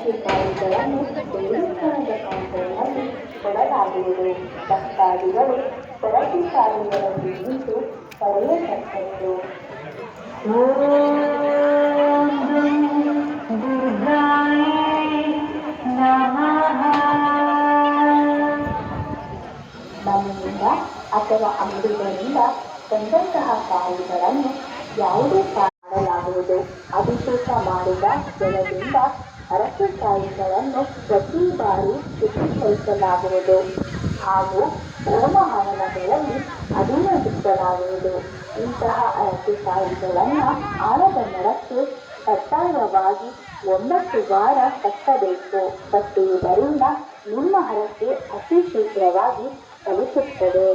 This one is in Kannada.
ಹರಕೆ ಕಾಯಿಗಳನ್ನು ದೇವಸ್ಥಾನದ ಕೌಂಟರ್ನಲ್ಲಿ ಕೊಡಲಾಗುವುದು. ಭಕ್ತಾದಿಗಳು ಸರತಿ ಸಾಲುಗಳಲ್ಲಿ ನಿಂತು ಪಡೆಯತಕ್ಕದ್ದು. ಮನೆಯಿಂದ ಅಥವಾ ಅಂಗಡಿಗಳಿಂದ ತಂದಂತಹ ಕಾಯಿಗಳನ್ನು ಯಾವುದೇ ಮಾಡಲಾಗುವುದು. ಅಭಿಷೇಕ ಮಾಡಿದ ಜಲದಿಂದ ಹರಕೆ ಕಾಯಿಗಳನ್ನು ಪ್ರತಿ ಬಾರಿ ಶುದ್ಧೀಕರಿಸಲಾಗುವುದು ಹಾಗೂ ಹೋಮ ಹವನಗಳಲ್ಲಿ ಅಧೀನ ಬಿತ್ತಲಾಗುವುದು. ಇಂತಹ ಹರಕೆ ಕಾಯಿಗಳನ್ನು ಆಲದ ಮರಕ್ಕೆ ಕಡ್ಡಾಯವಾಗಿ 9 ವಾರ ಕಟ್ಟಬೇಕು. ಕಟ್ಟುವುದರಿಂದ ನಿಮ್ಮ ಹರಕೆ ಅತಿ ಶೀಘ್ರವಾಗಿ ಫಲಿಸುತ್ತದೆ.